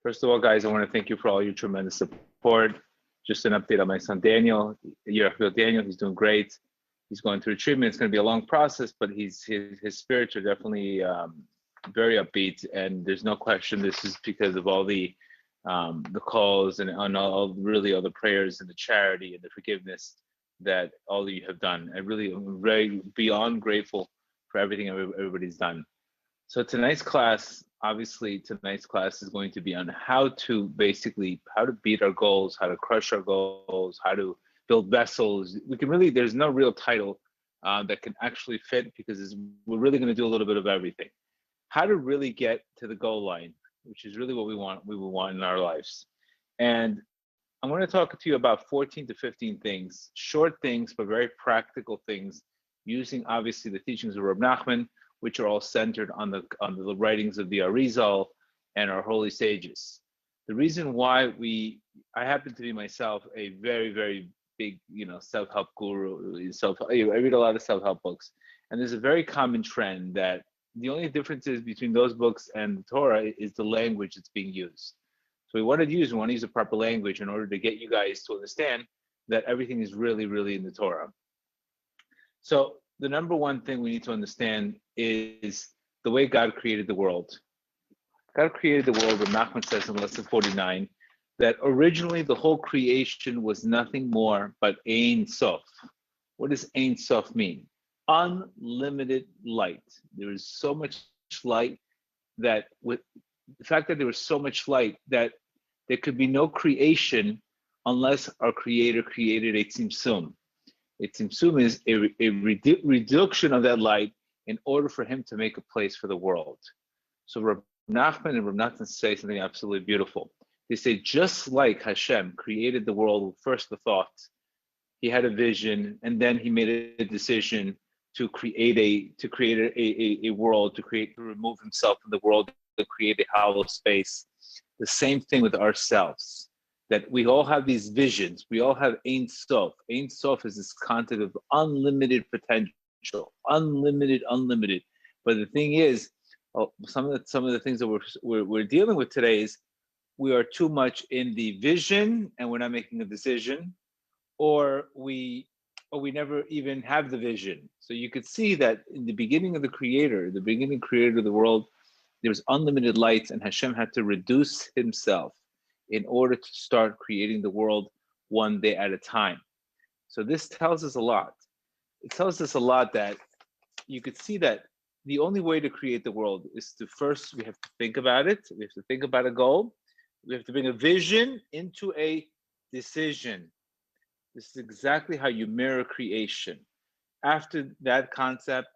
First of all, guys, I want to thank you for all your tremendous support. Just an update on my son Daniel, Yerachmiel Daniel. He's doing great. He's going through treatment. It's going to be a long process, but his spirits are definitely very upbeat. And there's no question this is because of all the calls and all the prayers and the charity and the forgiveness that all of you have done. I really am very beyond grateful for everything everybody's done. So tonight's class is going to be on how to beat our goals, how to crush our goals, how to build vessels. There's no real title that can actually fit, because we're really going to do a little bit of everything. How to really get to the goal line, which is really what we want in our lives. And I'm going to talk to you about 14 to 15 things, short things, but very practical things, using obviously the teachings of Reb Nachman, which are all centered on the writings of the Arizal and our holy sages. The reason why I happen to be myself a very, very big, self-help guru. I read a lot of self-help books, and there's a very common trend that the only difference is between those books and the Torah is the language that's being used. So we want to use the proper language in order to get you guys to understand that everything is really, really in the Torah. So the number one thing we need to understand is the way God created the world. God created the world, and Nachman says in lesson 49, that originally the whole creation was nothing more but Ein Sof. What does Ein Sof mean? Unlimited light. There is so much light that with the fact that there was so much light that there could be no creation unless our Creator created a tzimtzum. A tzimtzum is a reduction of that light in order for him to make a place for the world. So Reb Nachman and Reb Natan say something absolutely beautiful. They say, just like Hashem created the world first the thought, he had a vision, and then he made a decision to create a world, to remove himself from the world, to create a hollow space. The same thing with ourselves, that we all have these visions. We all have Ein Sof. Ein Sof is this concept of unlimited potential, unlimited. But the thing is, some of the things that we're dealing with today is we are too much in the vision and we're not making a decision, or we never even have the vision. So you could see that in the beginning of the creator of the world, there was unlimited light, and Hashem had to reduce himself in order to start creating the world one day at a time. So this tells us a lot. It tells us a lot that you could see that the only way to create the world is to first, we have to think about it. We have to think about a goal. We have to bring a vision into a decision. This is exactly how you mirror creation. After that concept,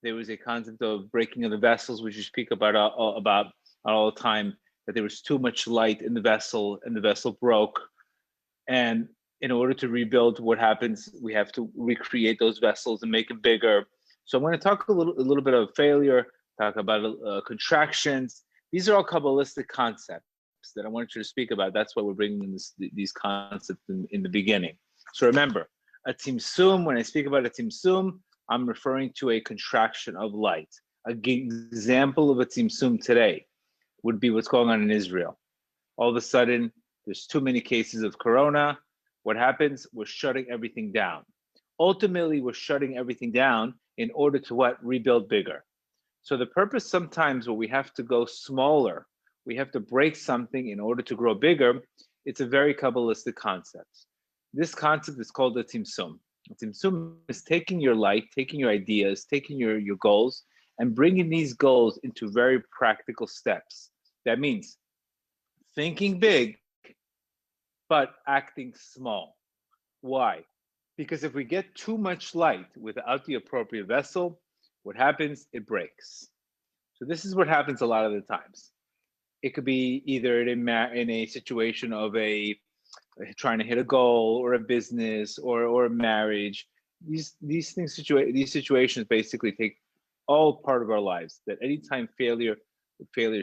there was a concept of breaking of the vessels, which you speak about all the time, that there was too much light in the vessel and the vessel broke. And in order to rebuild, what happens, we have to recreate those vessels and make them bigger. So I'm going to talk a little bit of failure, talk about contractions. These are all Kabbalistic concepts that I want you to speak about. That's why we're bringing in these concepts in the beginning. So remember, a tzimtzum, when I speak about a tzimtzum, I'm referring to a contraction of light. An example of a tzimtzum today would be what's going on in Israel. All of a sudden, there's too many cases of corona. What happens? We're shutting everything down. Ultimately, we're shutting everything down in order to what? Rebuild bigger. So the purpose sometimes where we have to go smaller, we have to break something in order to grow bigger, it's a very Kabbalistic concept. This concept is called a tzimtzum. A tzimtzum is taking your light, taking your ideas, taking your goals, and bringing these goals into very practical steps. That means thinking big, but acting small. Why? Because if we get too much light without the appropriate vessel, what happens? It breaks. So this is what happens a lot of the times. It could be either in a situation of trying to hit a goal, or a business, or a marriage. These situations basically take all part of our lives. That anytime failure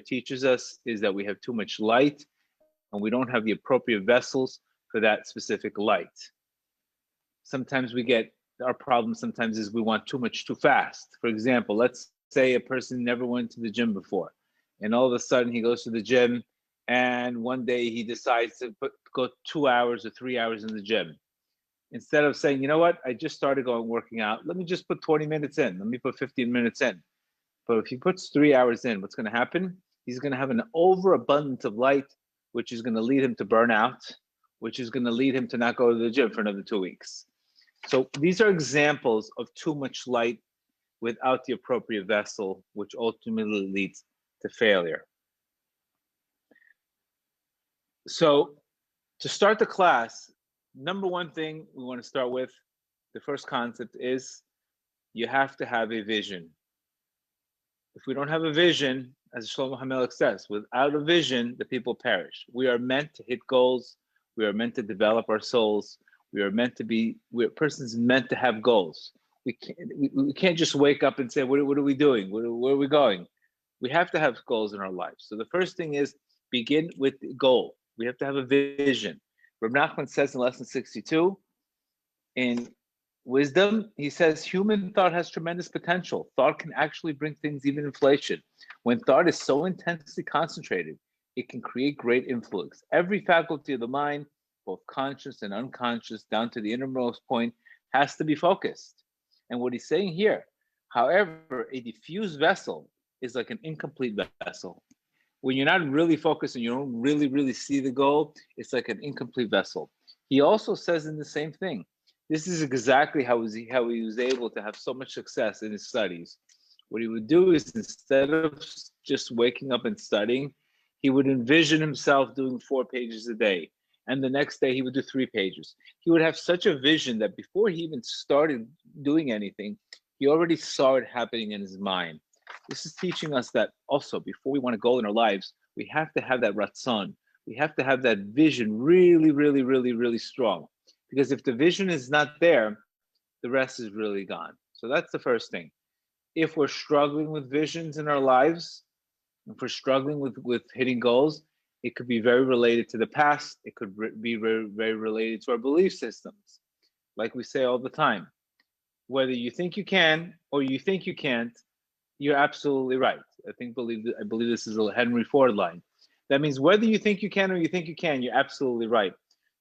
teaches us is that we have too much light and we don't have the appropriate vessels for that specific light. Sometimes our problem sometimes is we want too much too fast. For example, let's say a person never went to the gym before, and all of a sudden he goes to the gym and one day he decides to go 2 hours or 3 hours in the gym. Instead of saying, you know what, I just started working out, let me just put 20 minutes in, let me put 15 minutes in. But if he puts 3 hours in, what's going to happen? He's going to have an overabundance of light, which is going to lead him to burnout, which is going to lead him to not go to the gym for another 2 weeks. So these are examples of too much light without the appropriate vessel, which ultimately leads to failure. So to start the class, number one thing we want to start with, the first concept is you have to have a vision. If we don't have a vision, as Shlomo HaMelech says, without a vision, the people perish. We are meant to hit goals. We are meant to develop our souls. We are meant to be, a person's meant to have goals. We can't just wake up and say, what are we doing? Where are we going? We have to have goals in our lives. So the first thing is begin with the goal. We have to have a vision. Reb Nachman says in lesson 62, in wisdom, he says, human thought has tremendous potential. Thought can actually bring things, even inflation. When thought is so intensely concentrated, it can create great influence. Every faculty of the mind, both conscious and unconscious, down to the innermost point, has to be focused. And what he's saying here, however, a diffused vessel is like an incomplete vessel. When you're not really focused and you don't really see the goal, it's like an incomplete vessel. He also says in the same thing. This is exactly how he was able to have so much success in his studies. What he would do is, instead of just waking up and studying, he would envision himself doing 4 pages a day. And the next day he would do 3 pages. He would have such a vision that before he even started doing anything, he already saw it happening in his mind. This is teaching us that also, before we want a goal in our lives, we have to have that ratzon. We have to have that vision really strong. Because if the vision is not there, the rest is really gone. So that's the first thing. If we're struggling with visions in our lives, if we're struggling with hitting goals, it could be very related to the past. It could be very related to our belief systems. Like we say all the time, whether you think you can or you think you can't, you're absolutely right. I believe this is a Henry Ford line. That means whether you think you can or you think you can, you're absolutely right.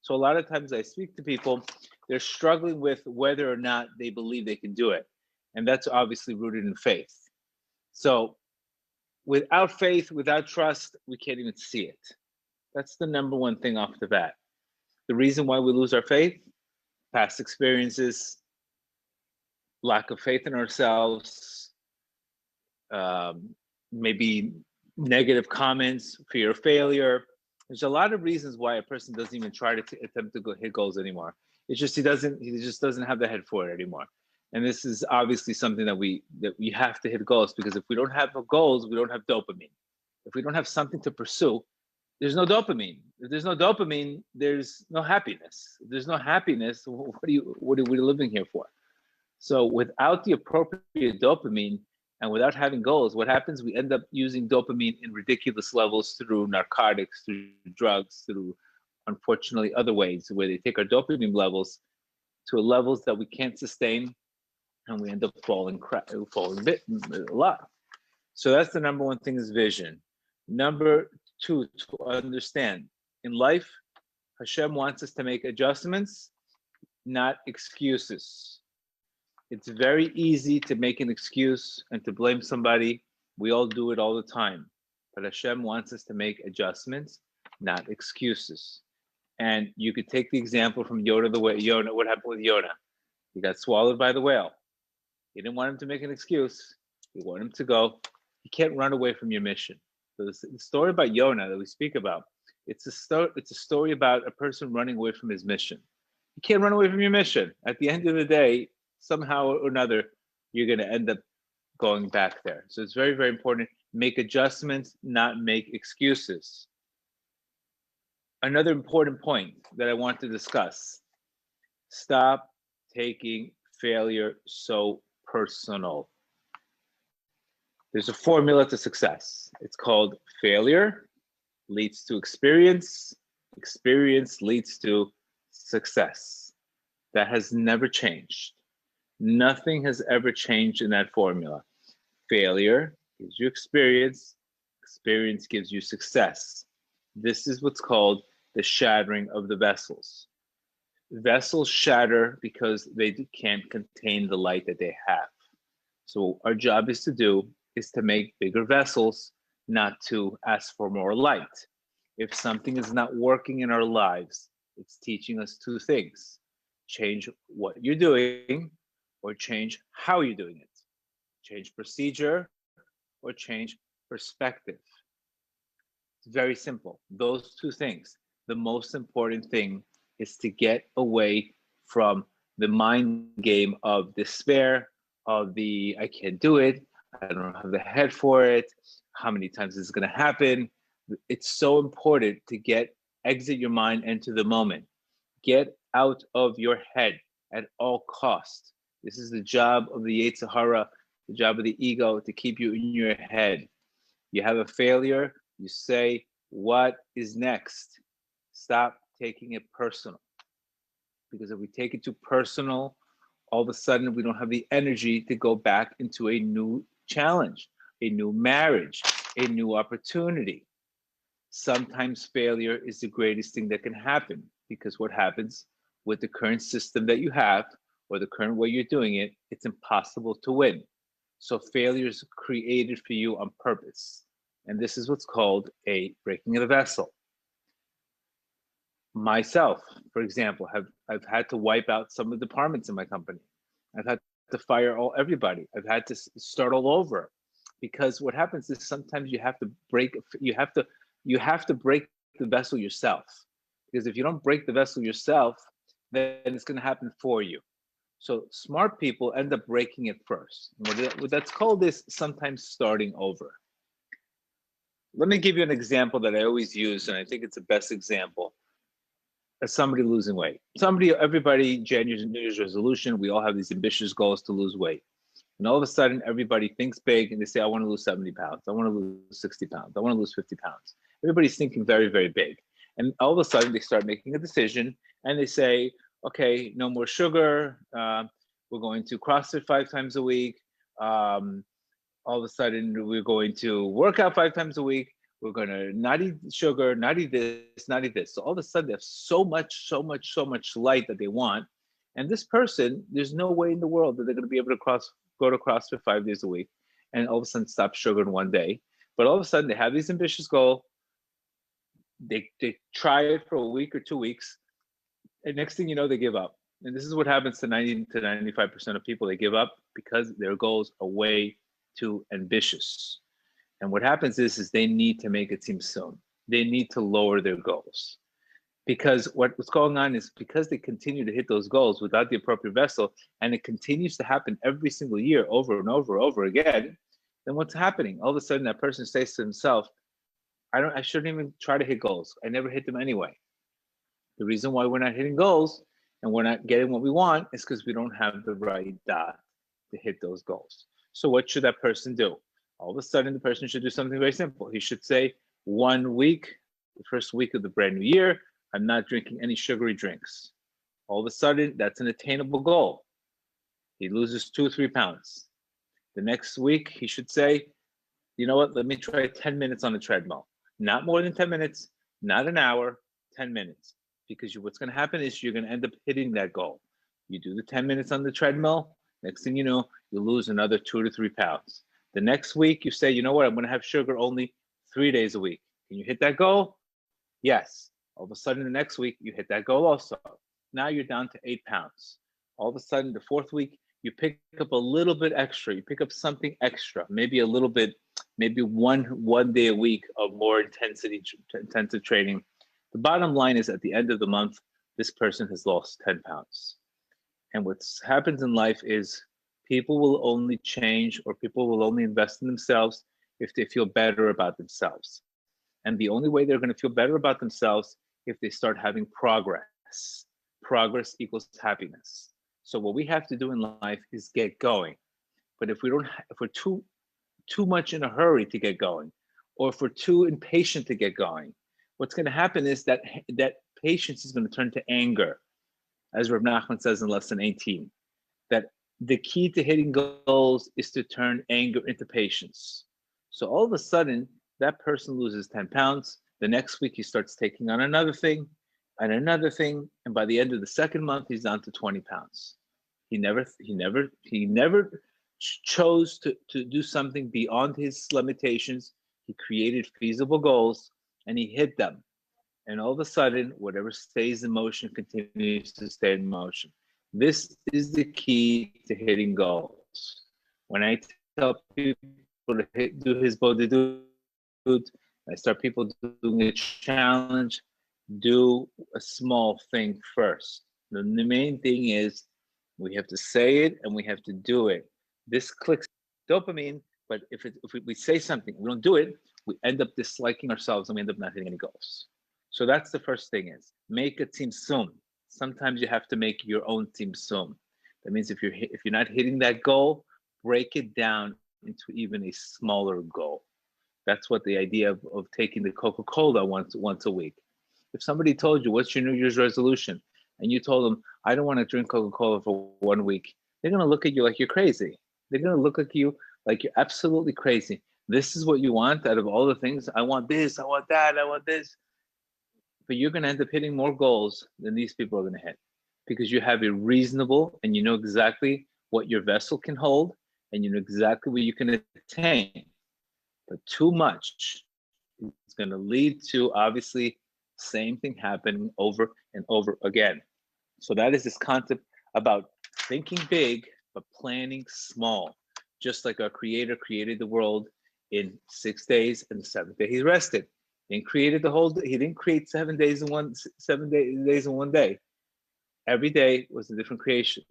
So a lot of times I speak to people, they're struggling with whether or not they believe they can do it. And that's obviously rooted in faith. So without faith, without trust, we can't even see it. That's the number one thing off the bat. The reason why we lose our faith, past experiences, lack of faith in ourselves, maybe negative comments, fear of failure. There's a lot of reasons why a person doesn't even try to attempt to hit goals anymore. It's just he just doesn't have the head for it anymore. And this is obviously something that we have to hit goals, because if we don't have goals, we don't have dopamine. If we don't have something to pursue, there's no dopamine. If there's no dopamine, there's no happiness. If there's no happiness, what are we living here for? So without the appropriate dopamine and without having goals, what happens? We end up using dopamine in ridiculous levels through narcotics, through drugs, through, unfortunately, other ways where they take our dopamine levels to levels that we can't sustain, and we end up falling a lot. So that's the number one thing, is vision. Number two, to understand, in life, Hashem wants us to make adjustments, not excuses. It's very easy to make an excuse and to blame somebody. We all do it all the time. But Hashem wants us to make adjustments, not excuses. And you could take the example from Yonah. What happened with Yonah? He got swallowed by the whale. He didn't want him to make an excuse. He wanted him to go. You can't run away from your mission. So the story about Yonah that we speak about, it's a story about a person running away from his mission. You can't run away from your mission. At the end of the day, somehow or another, you're going to end up going back there. So it's very, very important. Make adjustments, not make excuses. Another important point that I want to discuss: stop taking failure so personal. There's a formula to success. It's called failure leads to experience. Experience leads to success. That has never changed. Nothing has ever changed in that formula. Failure gives you experience. Experience gives you success. This is what's called the shattering of the vessels. Vessels shatter because they can't contain the light that they have. So our job is to make bigger vessels, not to ask for more light. If something is not working in our lives, it's teaching us two things: change what you're doing, or change how you're doing it. Change procedure, or change perspective. It's very simple. Those two things. The most important thing is to get away from the mind game of despair, of the I can't do it, I don't have the head for it, how many times is it going to happen. It's so important to exit your mind into the moment. Get out of your head at all costs. This is the job of the Yetzer Hara, the job of the ego, to keep you in your head. You have a failure, you say, what is next? Stop taking it personal. Because if we take it too personal, all of a sudden we don't have the energy to go back into a new challenge, a new marriage, a new opportunity. Sometimes failure is the greatest thing that can happen, because what happens with the current system that you have, or the current way you're doing it, it's impossible to win. So failure is created for you on purpose. And this is what's called a breaking of the vessel. Myself, for example, I've had to wipe out some of the departments in my company. I've had to fire everybody. I've had to start all over, because what happens is sometimes you have to break the vessel yourself. Because if you don't break the vessel yourself, then it's going to happen for you. So smart people end up breaking it first. What that's called is sometimes starting over. Let me give you an example that I always use, and I think it's the best example. As somebody losing weight. Everybody, January New Year's resolution, we all have these ambitious goals to lose weight. And all of a sudden, everybody thinks big and they say, I want to lose 70 pounds. I want to lose 60 pounds. I want to lose 50 pounds. Everybody's thinking very, very big. And all of a sudden, they start making a decision and they say, okay, no more sugar. We're going to CrossFit 5 times a week. All of a sudden, we're going to work out 5 times a week. We're going to not eat sugar, not eat this, not eat this. So all of a sudden, they have so much light that they want. And this person, there's no way in the world that they're going to be able to go to CrossFit 5 days a week and all of a sudden stop sugar in one day. But all of a sudden, they have these ambitious goals. They try it for a week or 2 weeks. And next thing you know, they give up. And this is what happens to 90 to 95% of people. They give up because their goals are way too ambitious. And what happens is they need to make it seem soon. They need to lower their goals. Because what's going on is because they continue to hit those goals without the appropriate vessel, and it continues to happen every single year over and over again, then what's happening? All of a sudden that person says to himself, I shouldn't even try to hit goals. I never hit them anyway. The reason why we're not hitting goals and we're not getting what we want is because we don't have the right dot to hit those goals. So what should that person do? All of a sudden, the person should do something very simple. He should say, 1 week, the first week of the brand new year, I'm not drinking any sugary drinks. All of a sudden, that's an attainable goal. He loses 2 or 3 pounds. The next week, he should say, you know what, let me try 10 minutes on the treadmill. Not more than 10 minutes, not an hour, 10 minutes. Because what's going to happen is you're going to end up hitting that goal. You do the 10 minutes on the treadmill, next thing you know, you lose another 2 to 3 pounds. The next week, you say, you know what, I'm going to have sugar only 3 days a week. Can you hit that goal? Yes. All of a sudden, the next week, you hit that goal also. Now you're down to 8 pounds. All of a sudden, the 4th week, you pick up a little bit extra. You pick up something extra, maybe a little bit, maybe one day a week of more intensive training. The bottom line is at the end of the month, this person has lost 10 pounds. And what happens in life is people will only change, or people will only invest in themselves if they feel better about themselves. And the only way they're going to feel better about themselves if they start having progress. Progress equals happiness. So what we have to do in life is get going. But if we're too much in a hurry to get going, or if we're too impatient to get going, what's going to happen is that patience is going to turn to anger, as Reb Nachman says in lesson 18, that the key to hitting goals is to turn anger into patience. So all of a sudden, that person loses 10 pounds, The next week he starts taking on another thing and another thing, and by the end of the second month, he's down to 20 pounds. He never chose to do something beyond his limitations. He created feasible goals and he hit them. And all of a sudden, whatever stays in motion continues to stay in motion. This is the key to hitting goals. When I tell people to do his bodhidut, I start people doing a challenge, do a small thing first. The main thing is we have to say it and we have to do it. This clicks dopamine, but if we say something, we don't do it, we end up disliking ourselves and we end up not hitting any goals. So that's the first thing is make a tzimtzum. Sometimes you have to make your own tzimtzum. That means if you're not hitting that goal, break it down into even a smaller goal. That's what the idea of taking the Coca-Cola once a week. If somebody told you, what's your New Year's resolution? And you told them, I don't want to drink Coca-Cola for 1 week. They're going to look at you like you're crazy. They're going to look at you like you're absolutely crazy. This is what you want out of all the things. I want this, I want that, I want this. But you're going to end up hitting more goals than these people are going to hit because you have a reasonable and you know exactly what your vessel can hold and you know exactly what you can attain. But too much is going to lead to, obviously, same thing happening over and over again. So that is this concept about thinking big, but planning small. Just like our Creator created the world in 6 days, and the seventh day He rested. He didn't create 7 days in one day. Every day was a different creation.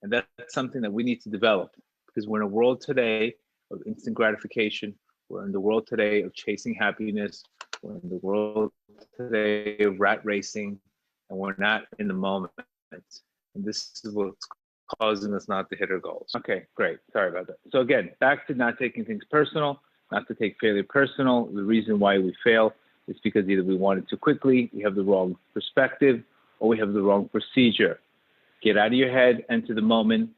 And that's something that we need to develop because we're in a world today of instant gratification. We're in the world today of chasing happiness. We're in the world today of rat racing, and we're not in the moment. And this is what's causing us not to hit our goals. Okay, great. Sorry about that. So again, back to not taking things personal, not to take failure personal. The reason why we fail is because either we want it too quickly, we have the wrong perspective, or we have the wrong procedure. Get out of your head, enter the moment,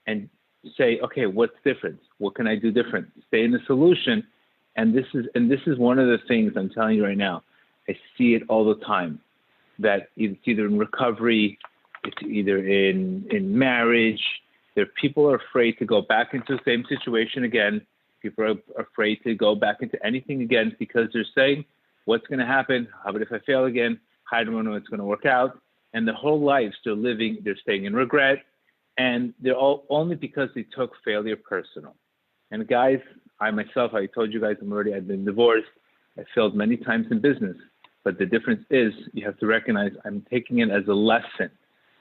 and say, okay, what's different? What can I do different? Stay in the solution. And this is one of the things I'm telling you right now. I see it all the time. That it's either in recovery, it's either in marriage. People are afraid to go back into the same situation again. People are afraid to go back into anything again because they're saying, what's going to happen? How about if I fail again? I don't know what's going to work out. And the whole life they're staying in regret. And they're all only because they took failure personal. And guys, I told you guys I've been divorced. I failed many times in business. But the difference is you have to recognize I'm taking it as a lesson.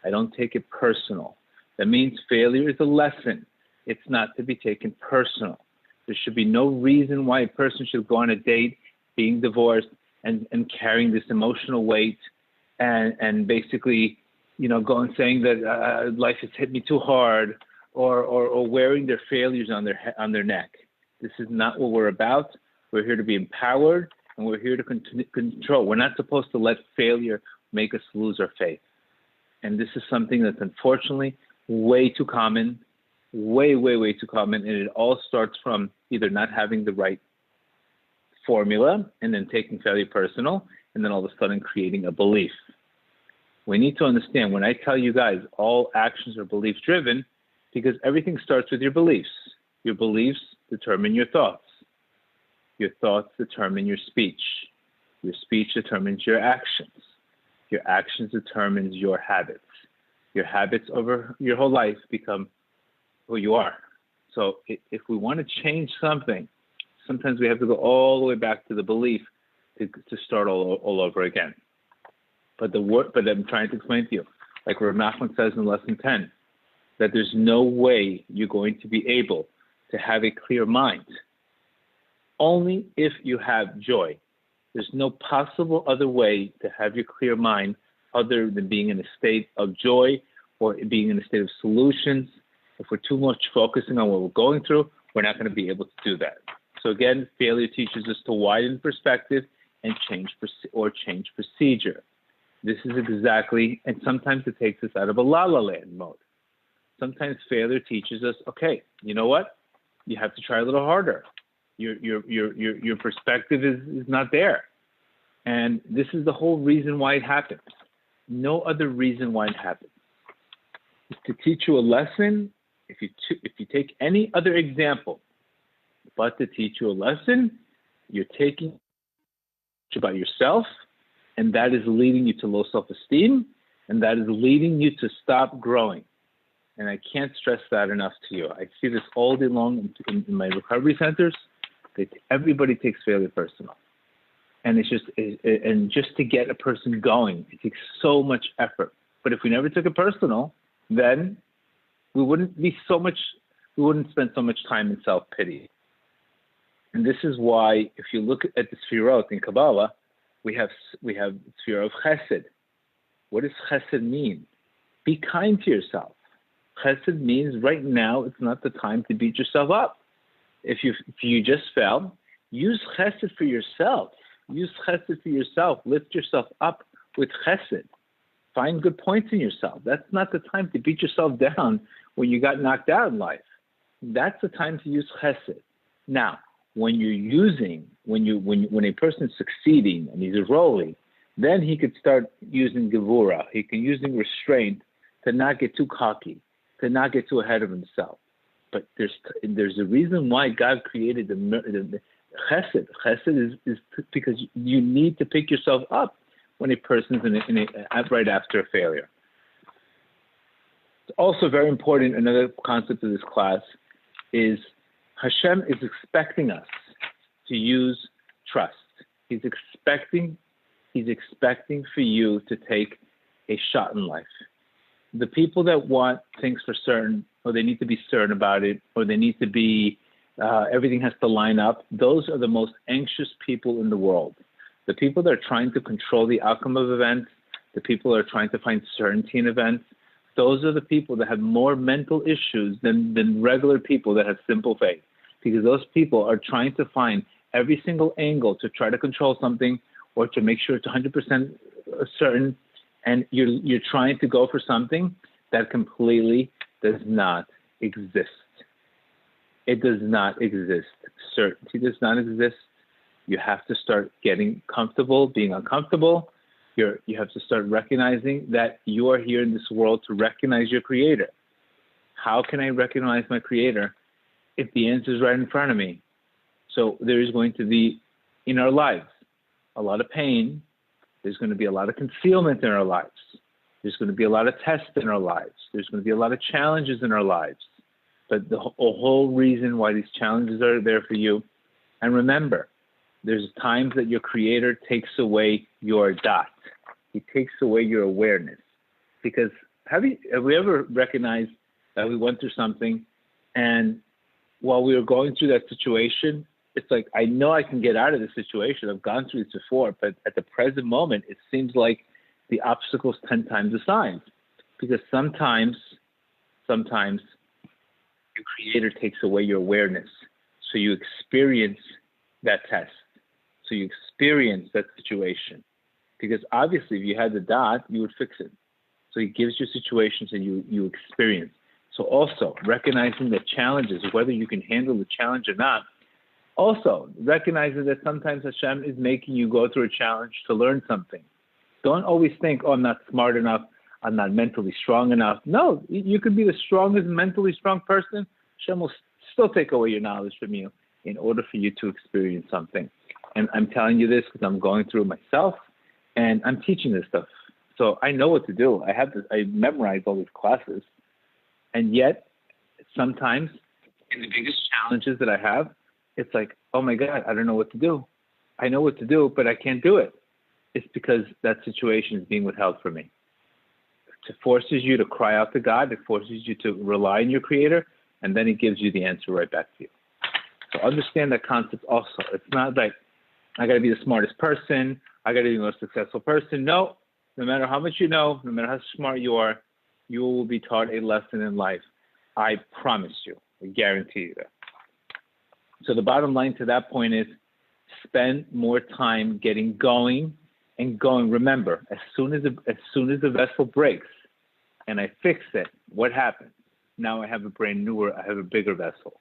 I don't take it personal. That means failure is a lesson. It's not to be taken personal. There should be no reason why a person should go on a date being divorced and carrying this emotional weight and basically, going saying that life has hit me too hard or wearing their failures on their neck. This is not what we're about. We're here to be empowered and we're here to control. We're not supposed to let failure make us lose our faith. And this is something that's unfortunately way too common, way, way, way too common. And it all starts from either not having the right formula and then taking failure personal and then all of a sudden creating a belief. We need to understand when I tell you guys all actions are belief driven because everything starts with your beliefs. Your beliefs determine your thoughts. Your thoughts determine your speech. Your speech determines your actions. Your actions determines your habits. Your habits over your whole life become who you are. So if we want to change something, sometimes we have to go all the way back to the belief to start all over again. But I'm trying to explain to you, like Rav Nachman says in lesson 10, that there's no way you're going to be able to have a clear mind. Only if you have joy. There's no possible other way to have your clear mind other than being in a state of joy or being in a state of solutions. If we're too much focusing on what we're going through, we're not going to be able to do that. So again, failure teaches us to widen perspective and change procedure. This is exactly, and sometimes it takes us out of a la-la land mode. Sometimes failure teaches us, okay, you know what? You have to try a little harder. Your perspective is not there. And this is the whole reason why it happens. No other reason why it happens. It's to teach you a lesson. If you take any other example, but to teach you a lesson, you're taking about yourself, and that is leading you to low self-esteem, and that is leading you to stop growing. And I can't stress that enough to you. I see this all day long in my recovery centers. Everybody takes failure personal. And just to get a person going, it takes so much effort. But if we never took it personal, then we wouldn't spend so much time in self-pity. And this is why, if you look at the Sfirot in Kabbalah, we have Sfirah of Chesed. What does Chesed mean? Be kind to yourself. Chesed means right now it's not the time to beat yourself up. If you just fell, use Chesed for yourself. Use Chesed for yourself. Lift yourself up with Chesed. Find good points in yourself. That's not the time to beat yourself down when you got knocked out in life. That's the time to use Chesed. Now, when a person's succeeding and he's rolling, then he could start using Gevura. He can using restraint to not get too cocky, to not get too ahead of himself. But there's a reason why God created the Chesed. Chesed is because you need to pick yourself up when a person's right after a failure. It's also very important. Another concept of this class is Hashem is expecting us to use trust. He's expecting for you to take a shot in life. The people that want things for certain, or they need to be certain about it, or they need to be, everything has to line up, those are the most anxious people in the world. The people that are trying to control the outcome of events, the people that are trying to find certainty in events, those are the people that have more mental issues than regular people that have simple faith. Because those people are trying to find every single angle to try to control something or to make sure it's 100% certain, and you're trying to go for something that completely does not exist. It does not exist. Certainty does not exist. You have to start getting comfortable, being uncomfortable. You have to start recognizing that you are here in this world to recognize your Creator. How can I recognize my Creator if the answer is right in front of me? So there is going to be, in our lives, a lot of pain. There's going to be a lot of concealment in our lives. There's going to be a lot of tests in our lives. There's going to be a lot of challenges in our lives. But the whole reason why these challenges are there for you, and remember, there's times that your Creator takes away your dot. He takes away your awareness. Because have we ever recognized that we went through something, and while we were going through that situation, it's like, I know I can get out of this situation. I've gone through this before, but at the present moment, it seems like the obstacle's 10 times the size. Because sometimes your Creator takes away your awareness. So you experience that test. So you experience that situation. Because obviously, if you had the dot, you would fix it. So He gives you situations and you experience. So also, recognizing the challenges, whether you can handle the challenge or not. Also, recognizing that sometimes Hashem is making you go through a challenge to learn something. Don't always think, oh, I'm not smart enough, I'm not mentally strong enough. No, you could be the strongest mentally strong person. Hashem will still take away your knowledge from you in order for you to experience something. And I'm telling you this because I'm going through it myself, and I'm teaching this stuff. So I know what to do. I memorize all these classes. And yet, sometimes, in the biggest challenges that I have, it's like, oh my God, I don't know what to do. I know what to do, but I can't do it. It's because that situation is being withheld from me. It forces you to cry out to God. It forces you to rely on your Creator, and then He gives you the answer right back to you. So understand that concept also. It's not like I got to be the smartest person. I got to be the most successful person. No matter how much you know, no matter how smart you are, you will be taught a lesson in life. I promise you. I guarantee you that. So the bottom line to that point is spend more time getting going and going. Remember, as soon as the vessel breaks and I fix it, what happens? Now I have a bigger vessel.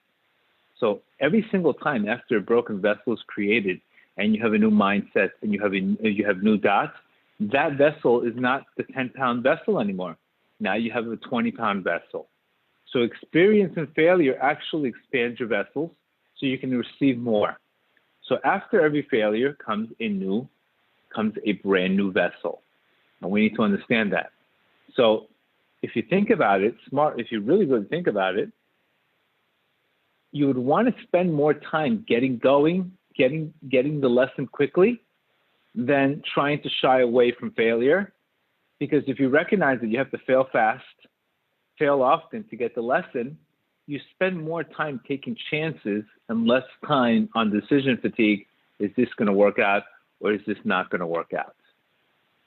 So every single time after a broken vessel is created, and you have a new mindset, and you have new dots, that vessel is not the 10-pound vessel anymore. Now you have a 20-pound vessel. So experience and failure actually expands your vessels so you can receive more. So after every failure comes a brand new vessel. And we need to understand that. So if you think about it, if you really, really think about it, you would want to spend more time getting going, getting the lesson quickly, than trying to shy away from failure. Because if you recognize that you have to fail fast, fail often to get the lesson, you spend more time taking chances and less time on decision fatigue. Is this going to work out or is this not going to work out?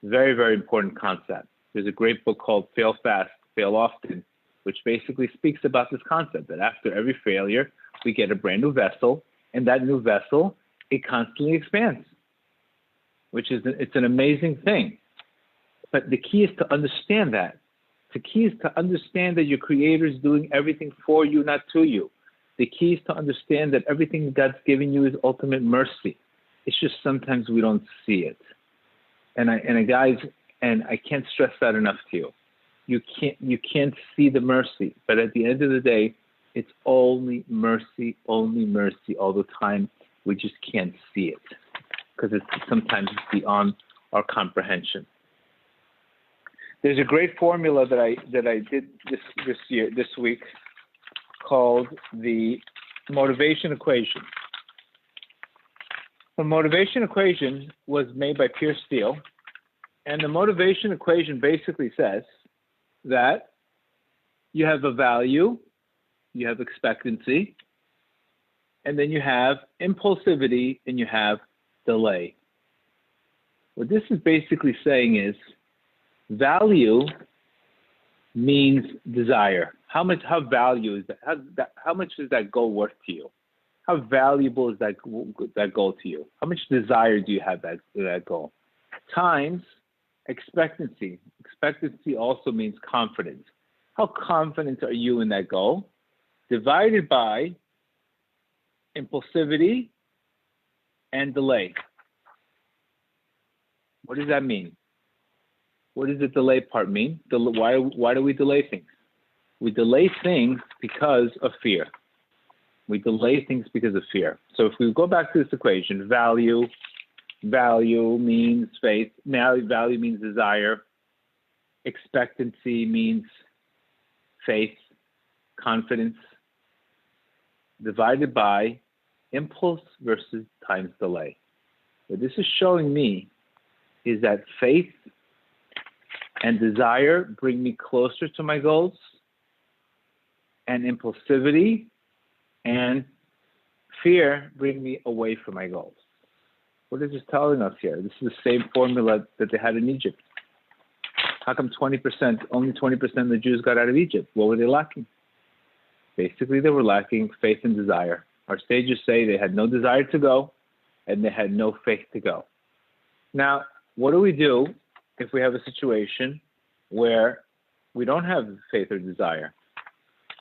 Very, very important concept. There's a great book called Fail Fast, Fail Often, which basically speaks about this concept that after every failure, we get a brand new vessel, and that new vessel, it constantly expands, it's an amazing thing. But the key is to understand that. The key is to understand that your Creator is doing everything for you, not to you. The key is to understand that everything God's given you is ultimate mercy. It's just sometimes we don't see it. And I can't stress that enough to you. You can't see the mercy, but at the end of the day, it's only mercy all the time. We just can't see it because sometimes it's beyond our comprehension. There's a great formula that I did this week called the motivation equation. The motivation equation was made by Pierce Steele, and the motivation equation basically says that you have a value, you have expectancy, and then you have impulsivity, and you have delay. What this is basically saying is value means desire. How value is that? How much is that goal worth to you? How valuable is that goal to you? How much desire do you have that goal? Times expectancy. Expectancy also means confidence. How confident are you in that goal? Divided by impulsivity and delay. What does that mean? What does the delay part mean? Why do we delay things? We delay things because of fear. We delay things because of fear. So if we go back to this equation, value means faith. Value means desire. Expectancy means faith, confidence, divided by impulse versus times delay. What this is showing me is that faith and desire bring me closer to my goals, and impulsivity and fear bring me away from my goals. What is this telling us here? This is the same formula that they had in Egypt. How come only 20% of the Jews got out of Egypt? What were they lacking? Basically, they were lacking faith and desire. Our sages say they had no desire to go, and they had no faith to go. Now, what do we do if we have a situation where we don't have faith or desire?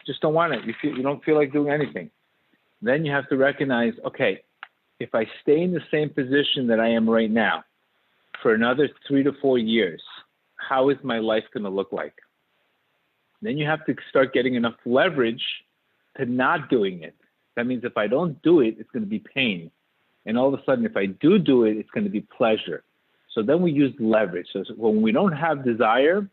Just don't want it. You don't feel like doing anything. Then you have to recognize, okay, if I stay in the same position that I am right now for another 3 to 4 years, how is my life going to look like? Then you have to start getting enough leverage to not doing it. That means if I don't do it, it's going to be pain. And all of a sudden, if I do it, it's going to be pleasure. So then we use leverage. So when we don't have desire,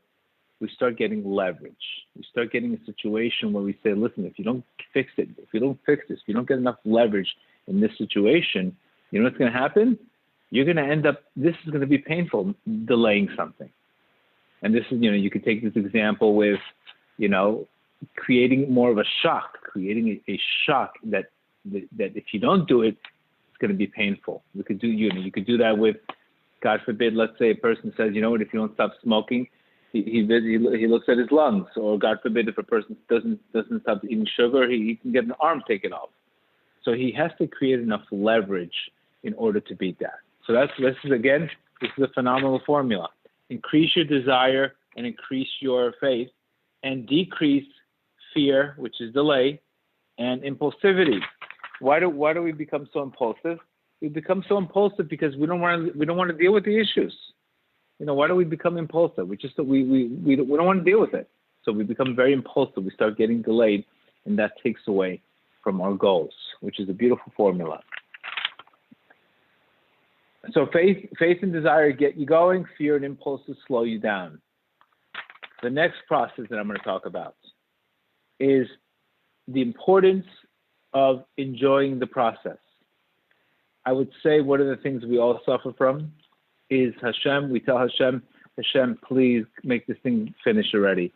we start getting leverage. We start getting a situation where we say, listen, if you don't fix it, if you don't get enough leverage in this situation, you know what's going to happen? You're going to end up, this is going to be painful, delaying something. And this is, you could take this example with, creating more of a shock, creating a shock that if you don't do it, it's going to be painful. You could do that with, God forbid, let's say a person says, you know what, if you don't stop smoking, he looks at his lungs, or God forbid, if a person doesn't stop eating sugar, he can get an arm taken off. So he has to create enough leverage in order to beat that. So this is a phenomenal formula. Increase your desire and increase your faith, and decrease fear, which is delay, and impulsivity. Why do we become so impulsive? We become so impulsive because we don't want to deal with the issues. Why do we become impulsive? We don't want to deal with it. So we become very impulsive. We start getting delayed, and that takes away from our goals, which is a beautiful formula. So faith and desire get you going. Fear and impulses slow you down. The next process that I'm going to talk about is the importance of enjoying the process. I would say one of the things we all suffer from is Hashem. We tell Hashem, please make this thing finish already.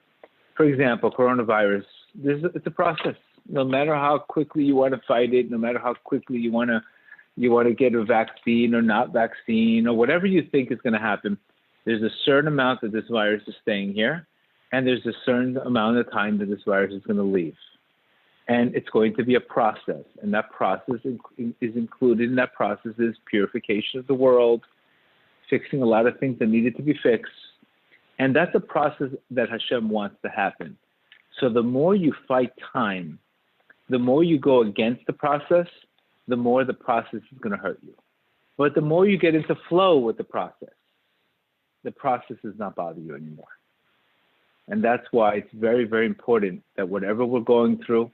For example, coronavirus, it's a process. No matter how quickly you want to fight it, no matter how quickly you want to get a vaccine or not vaccine or whatever you think is going to happen, there's a certain amount that this virus is staying here, and there's a certain amount of time that this virus is going to leave. And it's going to be a process, and that process is included in that process is purification of the world, fixing a lot of things that needed to be fixed. And that's a process that Hashem wants to happen. So the more you fight time, the more you go against the process, the more the process is going to hurt you. But the more you get into flow with the process does not bother you anymore. And that's why it's very, very important that whatever we're going through,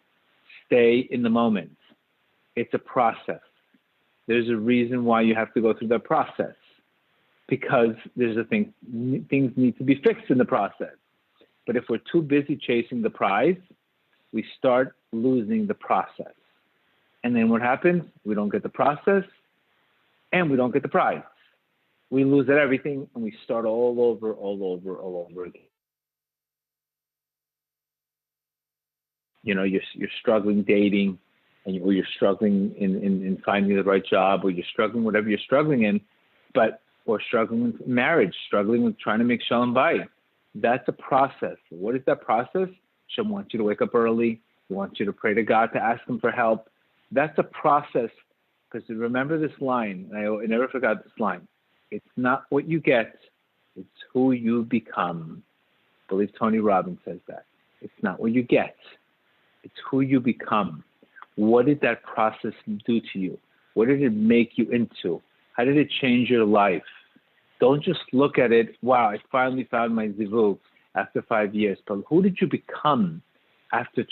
stay in the moment. It's a process. There's a reason why you have to go through that process, because there's things need to be fixed in the process. But if we're too busy chasing the prize, we start losing the process. And then what happens? We don't get the process, and we don't get the prize. We lose at everything, and we start all over again. You're struggling dating, or you're struggling in finding the right job, or you're struggling whatever you're struggling in, or struggling with marriage, struggling with trying to make shalom bayit. That's a process. What is that process? Hashem wants you to wake up early. He wants you to pray to God to ask Him for help. That's a process, because remember this line, and I never forgot this line. It's not what you get, it's who you become. I believe Tony Robbins says that. It's not what you get, it's who you become. What did that process do to you? What did it make you into? How did it change your life? Don't just look at it, wow, I finally found my zivug after 5 years. But who did you become after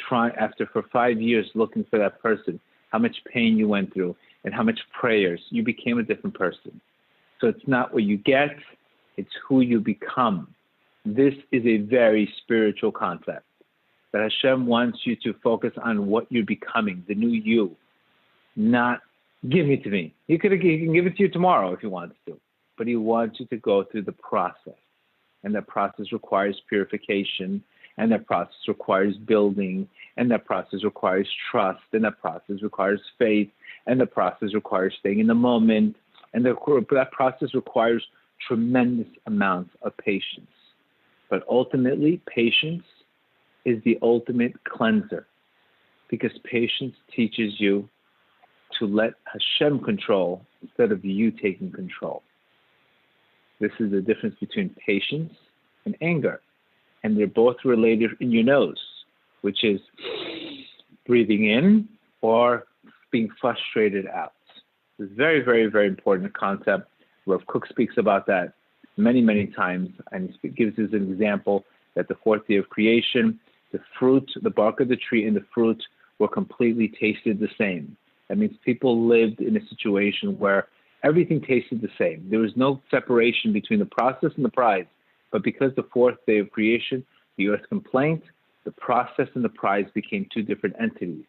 for 5 years looking for that person? How much pain you went through and how much prayers. You became a different person. So it's not what you get, it's who you become. This is a very spiritual concept, that Hashem wants you to focus on what you're becoming, the new you, not give it to me. He can give it to you tomorrow if he wants to, but he wants you to go through the process. And that process requires purification, and that process requires building, and that process requires trust, and that process requires faith, and the process requires staying in the moment, and that process requires tremendous amounts of patience. But ultimately, patience is the ultimate cleanser, because patience teaches you to let Hashem control instead of you taking control. This is the difference between patience and anger. And they're both related in your nose, which is breathing in or being frustrated out. It's a very, very, very important concept. Rav Kook speaks about that many, many times, and he gives us an example that the fourth day of creation, the fruit, the bark of the tree and the fruit were completely tasted the same. That means people lived in a situation where everything tasted the same. There was no separation between the process and the prize. But because the fourth day of creation, the earth complained, the process and the prize became two different entities.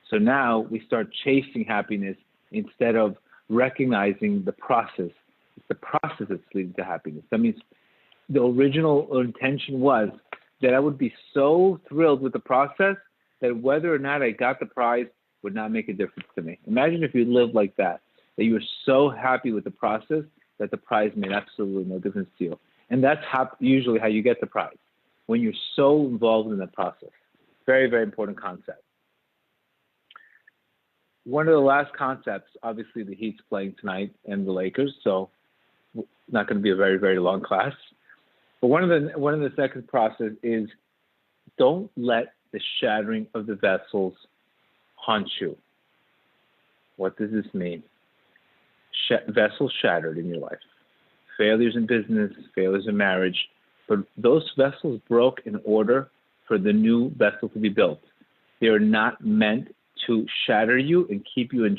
So now we start chasing happiness instead of recognizing the process. It's the process that's leading to happiness. That means the original intention was that I would be so thrilled with the process that whether or not I got the prize would not make a difference to me. Imagine if you lived like that you were so happy with the process that the prize made absolutely no difference to you. And that's usually how you get the prize, when you're so involved in the process. Very, very important concept. One of the last concepts, obviously the Heat's playing tonight and the Lakers, so not going to be a very, very long class. But one of the second process is don't let the shattering of the vessels haunt you. What does this mean? vessels shattered in your life, failures in business, failures in marriage, but those vessels broke in order for the new vessel to be built. They are not meant to shatter you and keep you in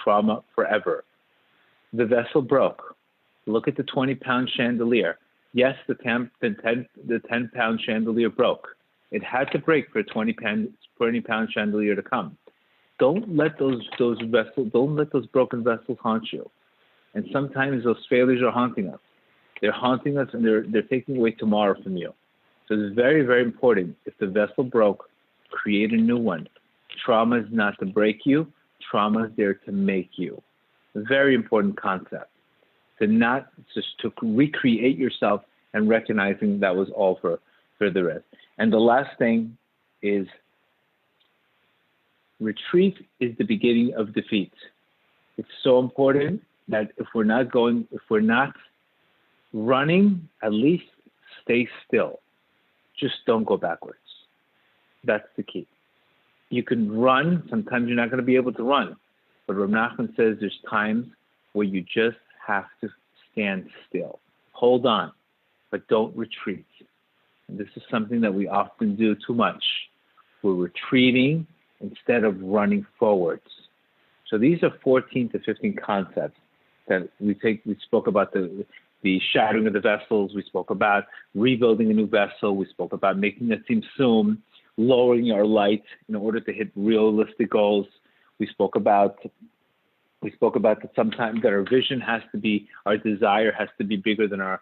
trauma forever. The vessel broke. Look at the 20-pound chandelier. Yes, the 10-pound chandelier broke. It had to break for a 20-pound chandelier to come. Don't let those broken vessels haunt you. And sometimes those failures are haunting us. They're haunting us, and they're taking away tomorrow from you. So it's very, very important. If the vessel broke, create a new one. Trauma is not to break you. Trauma is there to make you. A very important concept. To recreate yourself and recognizing that was all for the rest. And the last thing is retreat is the beginning of defeat. It's so important that if we're not running, at least stay still. Just don't go backwards. That's the key. You can run. Sometimes you're not going to be able to run. But Rav Nachman says there's times where you just have to stand still. Hold on, but don't retreat. And this is something that we often do too much. We're retreating instead of running forwards. So these are 14 to 15 concepts that we spoke about the shattering of the vessels. We spoke about rebuilding a new vessel. We spoke about making the tzimtzum, lowering our light in order to hit realistic goals. We spoke about that sometimes that our vision has to be, our desire has to be bigger than our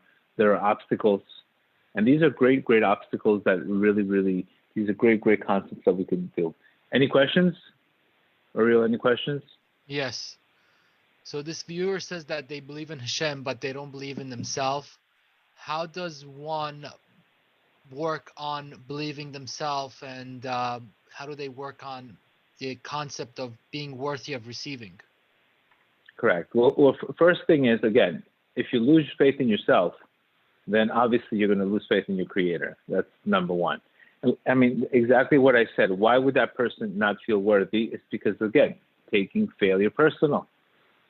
obstacles. And these are great, great obstacles that really, these are great, great concepts that we can do. Any questions? Ariel, any questions? Yes. So this viewer says that they believe in Hashem, but they don't believe in themselves. How does one work on believing themselves, and how do they work on the concept of being worthy of receiving? Correct. Well, first thing is, again, if you lose faith in yourself, then obviously you're going to lose faith in your Creator. That's number one. I mean, exactly what I said. Why would that person not feel worthy? It's because, again, taking failure personal.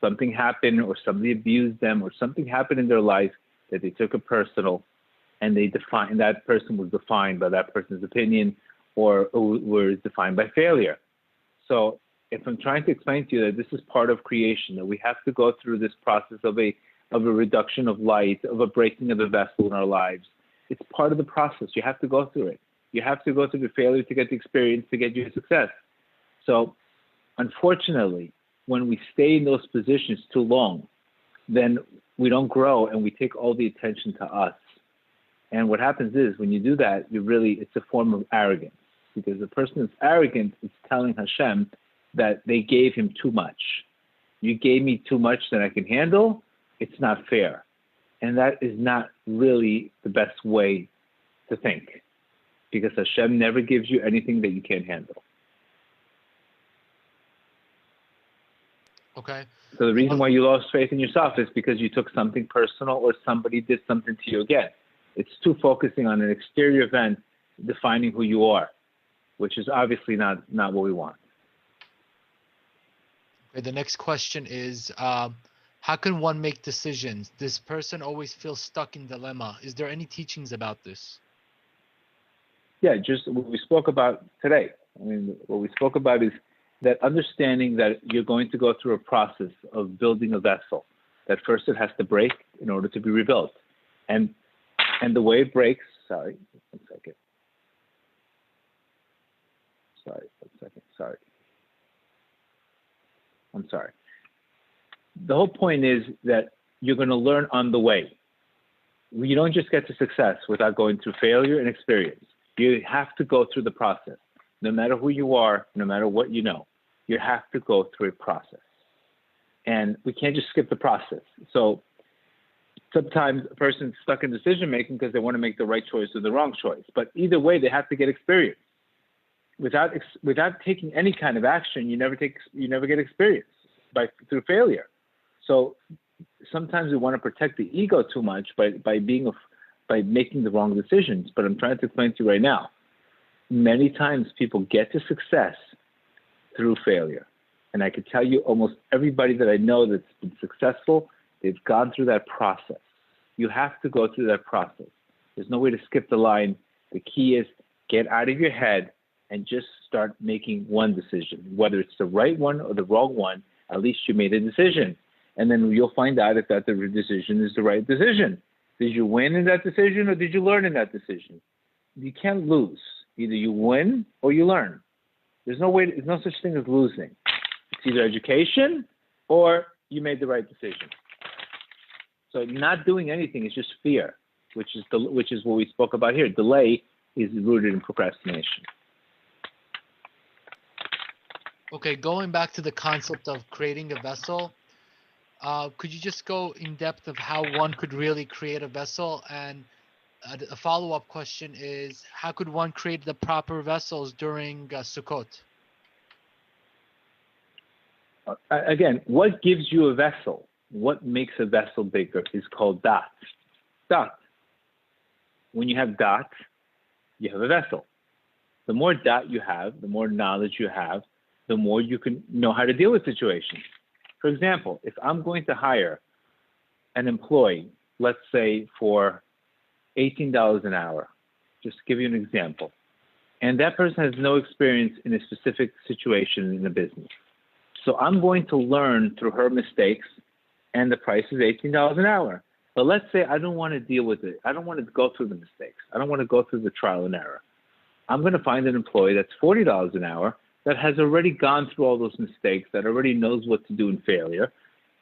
Something happened, or somebody abused them, or something happened in their life that they took it personal, and that person was defined by that person's opinion, or was defined by failure. So if I'm trying to explain to you that this is part of creation, that we have to go through this process of a reduction of light, of a breaking of the vessel in our lives, it's part of the process. You have to go through it. You have to go through the failure to get the experience, to get you success. So unfortunately, when we stay in those positions too long, then we don't grow, and we take all the attention to us. And what happens is, when you do that, it's a form of arrogance, because the person who's arrogant is telling Hashem that they gave him too much. You gave me too much than I can handle. It's not fair. And that is not really the best way to think, because Hashem never gives you anything that you can't handle. Okay. So the reason why you lost faith in yourself is because you took something personal, or somebody did something to you again. It's too focusing on an exterior event defining who you are, which is obviously not what we want. Okay, the next question is, how can one make decisions? This person always feels stuck in dilemma. Is there any teachings about this? Yeah, just what we spoke about today. I mean, what we spoke about is that understanding that you're going to go through a process of building a vessel, that first it has to break in order to be rebuilt. And the way it breaks, sorry. I'm sorry. The whole point is that you're going to learn on the way. You don't just get to success without going through failure and experience. You have to go through the process. No matter who you are, no matter what you know, you have to go through a process. And we can't just skip the process. So sometimes a person's stuck in decision making because they want to make the right choice or the wrong choice. But either way, they have to get experience. Without taking any kind of action, you never get experience through failure. So sometimes we want to protect the ego too much by making the wrong decisions. But I'm trying to explain to you right now, many times people get to success through failure. And I could tell you almost everybody that I know that's been successful, they've gone through that process. You have to go through that process. There's no way to skip the line. The key is get out of your head and just start making one decision. Whether it's the right one or the wrong one, at least you made a decision. And then you'll find out if that the decision is the right decision. Did you win in that decision or did you learn in that decision? You can't lose. Either you win or you learn. There's no such thing as losing. It's either education or you made the right decision. So not doing anything is just fear, which is what we spoke about here. Delay is rooted in procrastination. Okay, going back to the concept of creating a vessel, could you just go in depth of how one could really create a vessel? And a follow-up question is, how could one create the proper vessels during Sukkot? Again, what gives you a vessel? What makes a vessel bigger is called dat. Dat. When you have dat, you have a vessel. The more dat you have, the more knowledge you have, the more you can know how to deal with situations. For example, if I'm going to hire an employee, let's say for $18 an hour, just to give you an example, and that person has no experience in a specific situation in the business. So I'm going to learn through her mistakes, and the price is $18 an hour. But let's say I don't want to deal with it. I don't want to go through the mistakes. I don't want to go through the trial and error. I'm going to find an employee that's $40 an hour that has already gone through all those mistakes, that already knows what to do in failure,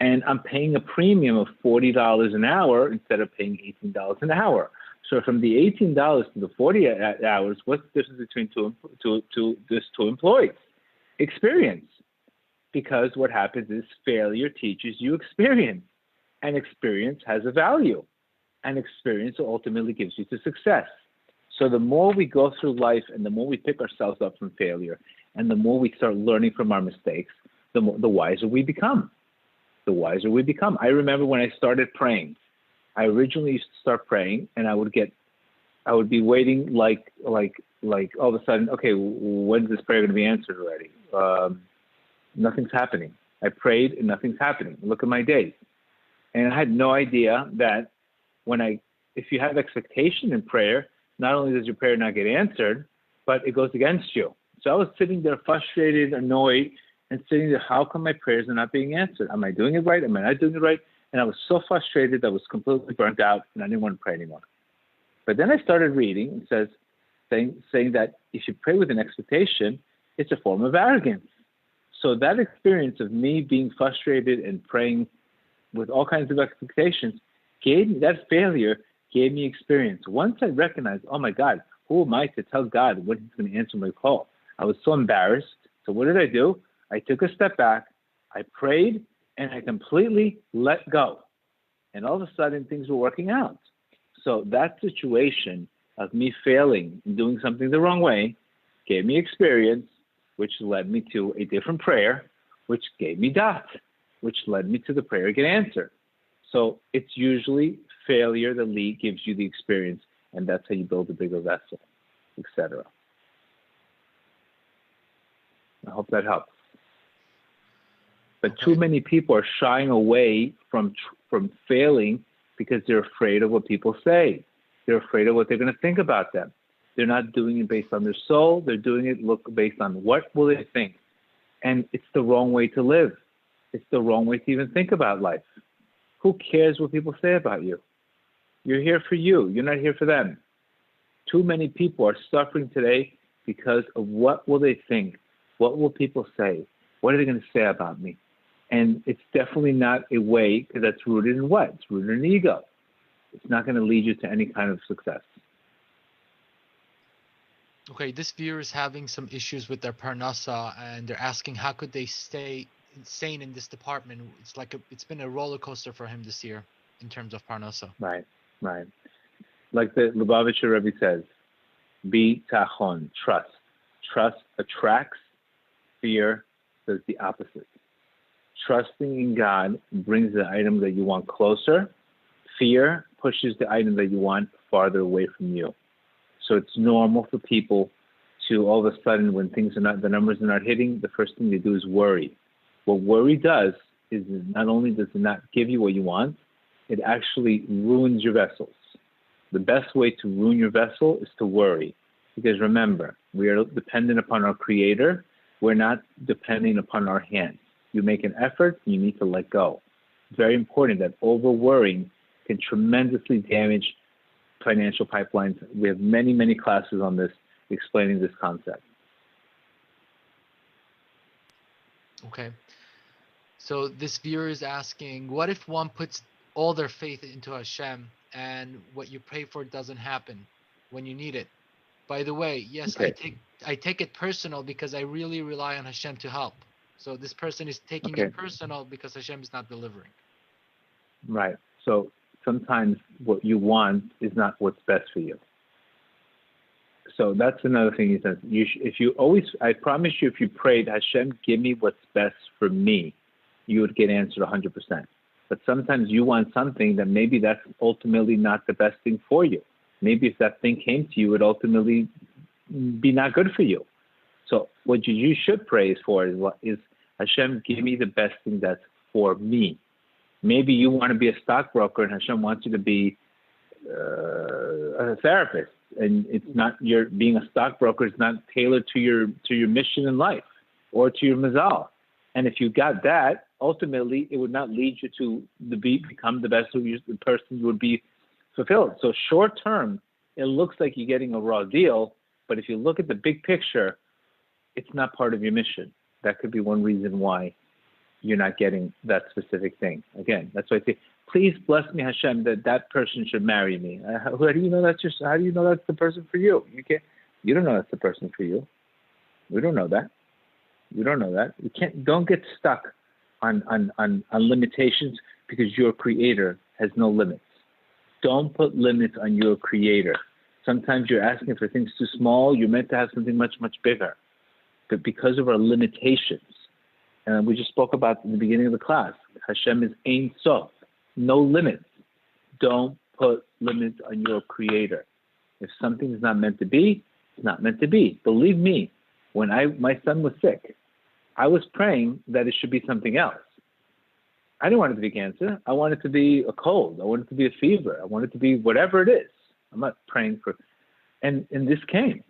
and I'm paying a premium of $40 an hour instead of paying $18 an hour. So from the $18 to the 40 hours, what's the difference between two employees? Experience. Because what happens is failure teaches you experience, and experience has a value, and experience ultimately gives you to success. So the more we go through life and the more we pick ourselves up from failure and the more we start learning from our mistakes, the wiser we become. The wiser we become. I remember when I started praying, I originally used to start praying and I would be waiting like all of a sudden, okay, when's this prayer going to be answered already? Nothing's happening. I prayed and nothing's happening. Look at my days. And I had no idea that if you have expectation in prayer, not only does your prayer not get answered, but it goes against you. So I was sitting there frustrated, annoyed, and sitting there, how come my prayers are not being answered? Am I doing it right? Am I not doing it right? And I was so frustrated that I was completely burnt out and I didn't want to pray anymore. But then I started reading, saying that if you pray with an expectation, it's a form of arrogance. So that experience of me being frustrated and praying with all kinds of expectations that failure gave me experience. Once I recognized, oh my God, who am I to tell God when he's going to answer my call? I was so embarrassed. So what did I do? I took a step back, I prayed, and I completely let go. And all of a sudden, things were working out. So that situation of me failing and doing something the wrong way gave me experience, which led me to a different prayer, which gave me dat, which led me to the prayer get answered. So it's usually failure that gives you the experience, and that's how you build a bigger vessel, etc. I hope that helps. But too many people are shying away from failing because they're afraid of what people say. They're afraid of what they're going to think about them. They're not doing it based on their soul. They're doing it based on what will they think. And it's the wrong way to live. It's the wrong way to even think about life. Who cares what people say about you? You're here for you. You're not here for them. Too many people are suffering today because of what will they think? What will people say? What are they going to say about me? And it's definitely not a way that's rooted in what? It's rooted in ego. It's not going to lead you to any kind of success. Okay, this viewer is having some issues with their parnasa, and they're asking how could they stay sane in this department. It's been a roller coaster for him this year in terms of parnasa. Right. Like the Lubavitcher Rebbe says, bitachon, trust. Trust attracts, fear does the opposite. Trusting in God brings the item that you want closer. Fear pushes the item that you want farther away from you. So it's normal for people to all of a sudden, when the numbers are not hitting, the first thing they do is worry. What worry does is not only does it not give you what you want, it actually ruins your vessels. The best way to ruin your vessel is to worry. Because remember, we are dependent upon our Creator. We're not depending upon our hands. You make an effort, you need to let go. It's very important that over-worrying can tremendously damage financial pipelines. We have many, many classes on this explaining this concept. Okay. So this viewer is asking, what if one puts all their faith into Hashem and what you pray for doesn't happen when you need it? By the way, yes, Okay. I take it personal because I really rely on Hashem to help. So this person is taking it personal because Hashem is not delivering. Right. So sometimes what you want is not what's best for you. So that's another thing he says. I promise you, if you prayed, Hashem, give me what's best for me, you would get answered 100%. But sometimes you want something that maybe that's ultimately not the best thing for you. Maybe if that thing came to you, it would ultimately be not good for you. So what you should pray for is Hashem, give me the best thing that's for me. Maybe you want to be a stockbroker and Hashem wants you to be a therapist, and it's not being a stockbroker is not tailored to your mission in life or to your Mazel. And if you got that, ultimately it would not lead you to become the best the person you would be fulfilled. So short term, it looks like you're getting a raw deal, but if you look at the big picture, it's not part of your mission. That could be one reason why you're not getting that specific thing. Again, that's why I say, please bless me, Hashem, that how should marry me. How do you know that's the person for you? You don't know that's the person for you. We don't know that. You don't know that. Don't get stuck on limitations because your Creator has no limits. Don't put limits on your Creator. Sometimes you're asking for things too small. You're meant to have something much, much bigger. But because of our limitations, and we just spoke about in the beginning of the class, Hashem is Ein Sof, no limits. Don't put limits on your Creator. If something is not meant to be, it's not meant to be. Believe me, when my son was sick, I was praying that it should be something else. I didn't want it to be cancer. I wanted it to be a cold. I wanted it to be a fever. I wanted it to be whatever it is. I'm not praying for, and this came.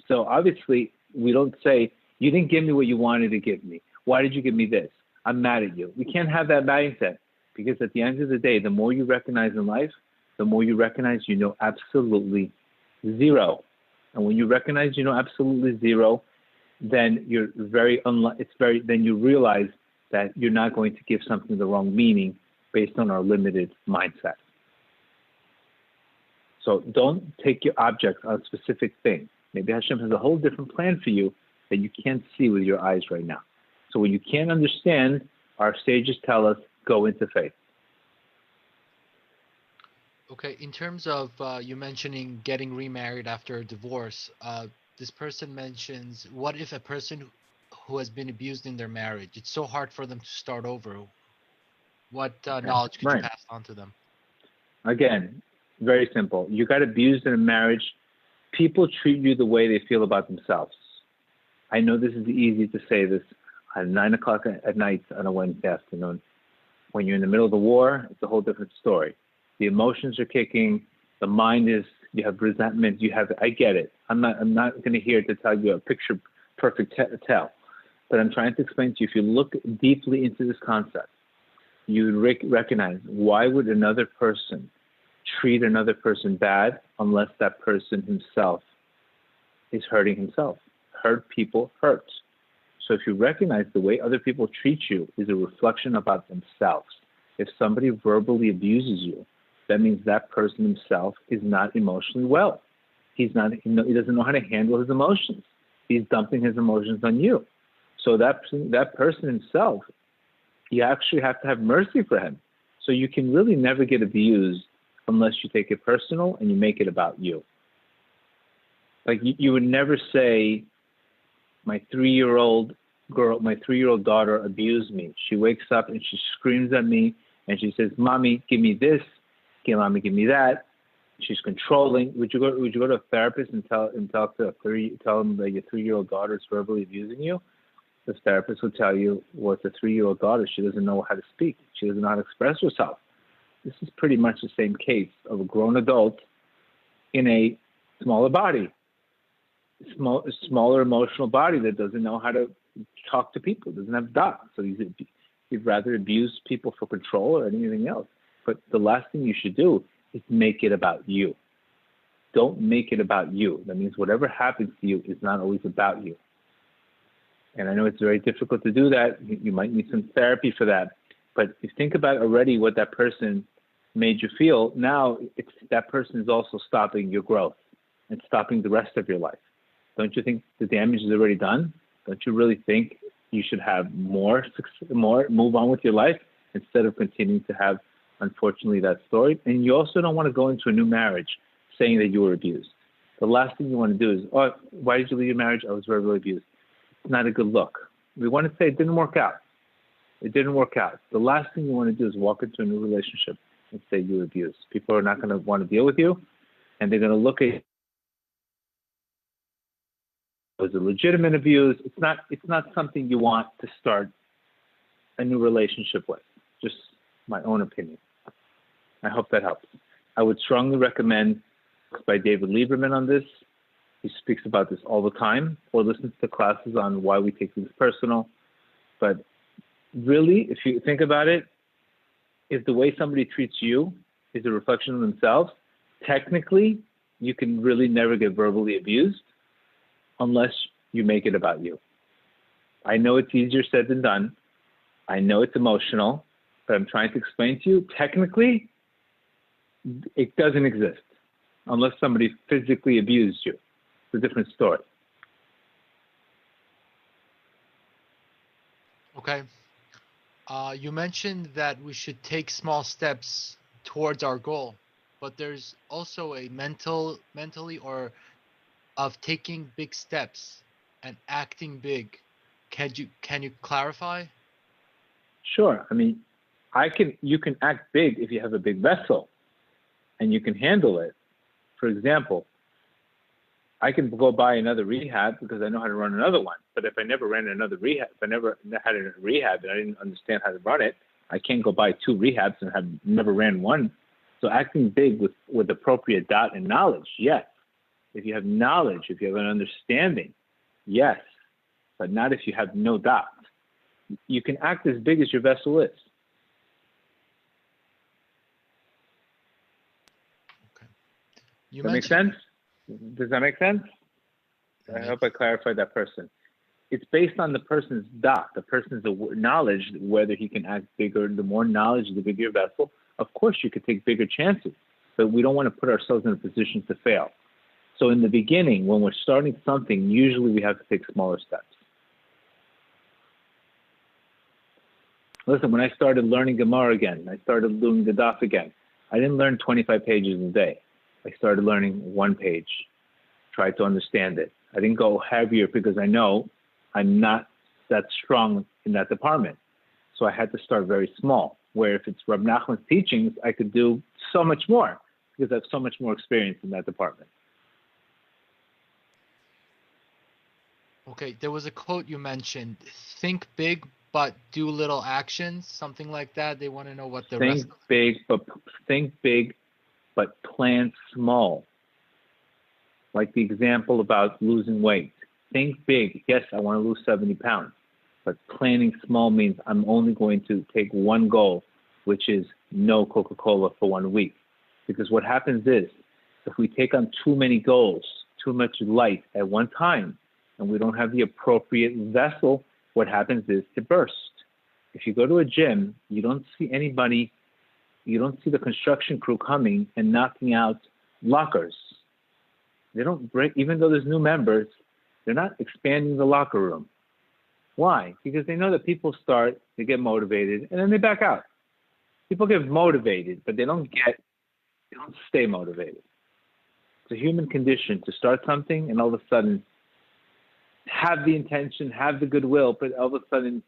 So obviously we don't say, you didn't give me what you wanted to give me. Why did you give me this? I'm mad at you. We can't have that mindset, because at the end of the day, the more you recognize in life, the more you recognize you know absolutely zero. And when you recognize you know absolutely zero, then you're then you realize that you're not going to give something the wrong meaning based on our limited mindset. So don't take your object on a specific thing. Maybe Hashem has a whole different plan for you that you can't see with your eyes right now. So when you can't understand, our sages tell us, go into faith. Okay, in terms of you mentioning getting remarried after a divorce, this person mentions, what if a person who has been abused in their marriage, it's so hard for them to start over? What knowledge could you pass on to them? Again, very simple. You got abused in a marriage. People treat you the way they feel about themselves. I know this is easy to say this at 9 o'clock at night on a Wednesday afternoon. When you're in the middle of the war, it's a whole different story. The emotions are kicking. The mind is, you have resentment. I get it. I'm not going to here to tell you a picture perfect tell. But I'm trying to explain to you, if you look deeply into this concept, you would recognize, why would another person treat another person bad unless that person himself is hurting himself? Hurt people hurt. So if you recognize the way other people treat you is a reflection about themselves. If somebody verbally abuses you, that means that person himself is not emotionally well. He doesn't know how to handle his emotions. He's dumping his emotions on you. So that person himself, you actually have to have mercy for him. So you can really never get abused unless you take it personal and you make it about you. Like you would never say, my 3-year-old daughter abused me. She wakes up and she screams at me and she says, "Mommy, give me this. Mommy, give me that." She's controlling. Would you go to a therapist and tell him that your 3-year-old daughter is verbally abusing you? The therapist will tell you, well, it's a 3-year-old daughter. She doesn't know how to speak. She doesn't know how to express herself. This is pretty much the same case of a grown adult in a smaller body, smaller emotional body that doesn't know how to talk to people, doesn't have dot. So he'd rather abuse people for control or anything else. But the last thing you should do is make it about you. Don't make it about you. That means whatever happens to you is not always about you. And I know it's very difficult to do that. You might need some therapy for that. But if you think about already what that person made you feel, now that person is also stopping your growth and stopping the rest of your life. Don't you think the damage is already done? Don't you really think you should have more, move on with your life instead of continuing to have, unfortunately, that story? And you also don't want to go into a new marriage saying that you were abused. The last thing you want to do is, oh, why did you leave your marriage? I was verbally abused. It's not a good look. We want to say it didn't work out. It didn't work out. The last thing you want to do is walk into a new relationship and say you were abused. People are not going to want to deal with you, and they're going to look at it as a legitimate abuse. It's not something you want to start a new relationship with. Just my own opinion. I hope that helps. I would strongly recommend by David Lieberman on this. He speaks about this all the time, or listens to classes on why we take things personal. But really, if you think about it, if the way somebody treats you is a reflection of themselves, technically, you can really never get verbally abused unless you make it about you. I know it's easier said than done. I know it's emotional, but I'm trying to explain to you, technically, it doesn't exist unless somebody physically abused you. It's a different story. Okay. You mentioned that we should take small steps towards our goal, but there's also a mentally or of taking big steps and acting big. Can you clarify? Sure. I mean, you can act big if you have a big vessel and you can handle it. For example, I can go buy another rehab because I know how to run another one. But if I never ran another rehab, if I never had a rehab and I didn't understand how to run it, I can't go buy 2 rehabs and have never ran one. So acting big with appropriate dot and knowledge, yes. If you have knowledge, if you have an understanding, yes. But not if you have no dot. You can act as big as your vessel is. Okay. Does that make sense? Does that make sense? I hope I clarified that person. It's based on the person's dot, the person's knowledge, whether he can act bigger. The more knowledge, the bigger your vessel. Of course, you could take bigger chances, but we don't want to put ourselves in a position to fail. So in the beginning, when we're starting something, usually we have to take smaller steps. Listen, when I started learning Gemara again, I started doing the daf again, I didn't learn 25 pages a day. I started learning 1 page, tried to understand it. I didn't go heavier because I know I'm not that strong in that department. So I had to start very small, where if it's Rab Nachman's teachings, I could do so much more because I have so much more experience in that department. Okay, there was a quote you mentioned, think big but do little actions, something like that. They want to know what the rest Think big, but plan small. Like the example about losing weight. Think big. Yes, I want to lose 70 pounds, but planning small means I'm only going to take one goal, which is no Coca-Cola for 1 week. Because what happens is, if we take on too many goals, too much light at one time, and we don't have the appropriate vessel, what happens is it bursts. If you go to a gym, you don't see anybody, you don't see the construction crew coming and knocking out lockers. They don't break, even though there's new members, they're not expanding the locker room. Why? Because they know that people start, they get motivated, and then they back out. People get motivated, but they don't stay motivated. It's a human condition to start something and all of a sudden have the intention, have the goodwill, but all of a sudden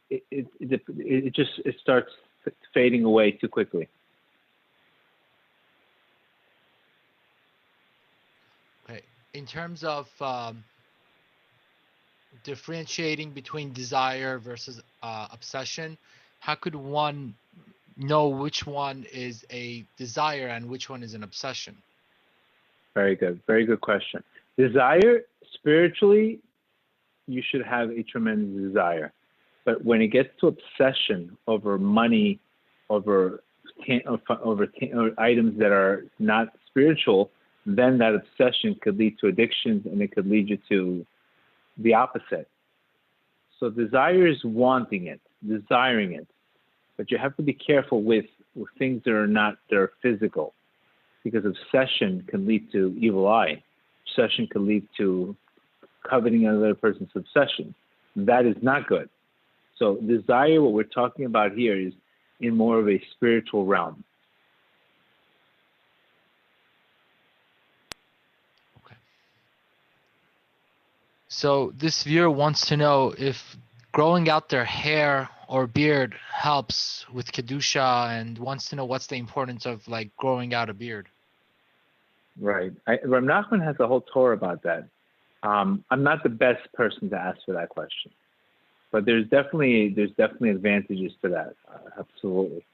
it starts fading away too quickly. Okay. In terms of differentiating between desire versus obsession, how could one know which one is a desire and which one is an obsession? Very good. Very good question. Desire, spiritually, you should have a tremendous desire. But when it gets to obsession over money, over items that are not spiritual, then that obsession could lead to addictions, and it could lead you to the opposite. So desire is wanting it, desiring it. But you have to be careful with things that are physical, because obsession can lead to evil eye. Obsession can lead to coveting another person's obsession. That is not good. So desire, what we're talking about here, is in more of a spiritual realm. Okay. So this viewer wants to know if growing out their hair or beard helps with Kedusha, and wants to know what's the importance of like growing out a beard. Right. Rav Nachman has a whole Torah about that. I'm not the best person to ask for that question, but there's definitely advantages to that. Absolutely.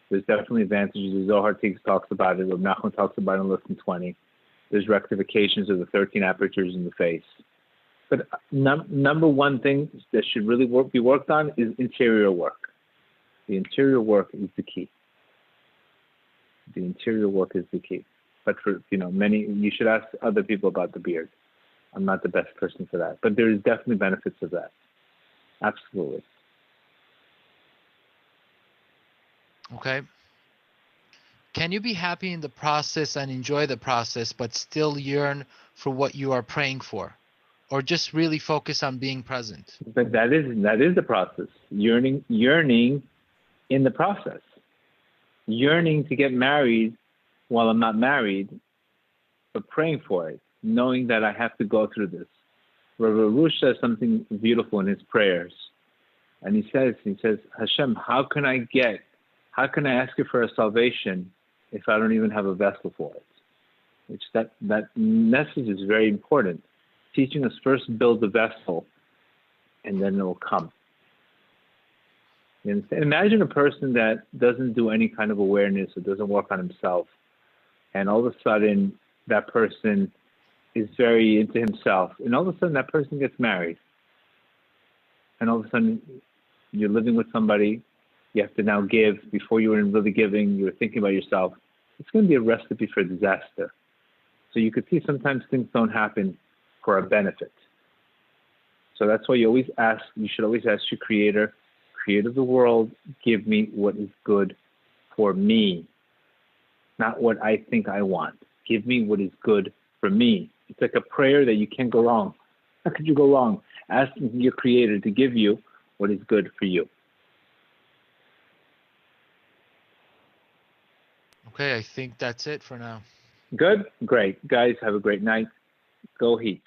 There's definitely advantages. The Zohar talks about it. Rav Nachman talks about it in Lesson 20. There's rectifications of the 13 apertures in the face. But number one thing that should really be worked on is interior work. The interior work is the key. The interior work is the key. But for you should ask other people about the beard. I'm not the best person for that. But there is definitely benefits of that. Absolutely. Okay. Can you be happy in the process and enjoy the process, but still yearn for what you are praying for? Or just really focus on being present? But that is the process. Yearning in the process. Yearning to get married while I'm not married, but praying for it, knowing that I have to go through this. Rav Reuah says something beautiful in his prayers. And he says, Hashem, how can I ask you for a salvation if I don't even have a vessel for it? Which that message is very important. Teaching us first build the vessel, and then it will come. You understand? Imagine a person that doesn't do any kind of awareness or doesn't work on himself, and all of a sudden that person is very into himself, and all of a sudden that person gets married, and all of a sudden you're living with somebody, you have to now give. Before you were really giving, you were thinking about yourself. It's going to be a recipe for disaster. So you could see sometimes things don't happen for a benefit. So that's why you should always ask your Creator, Creator of the world, give me what is good for me, not what I think I want. Give me what is good for me. It's like a prayer that you can't go wrong. How could you go wrong? Asking your Creator to give you what is good for you. Okay, I think that's it for now. Good? Great. Guys, have a great night. Go Heat.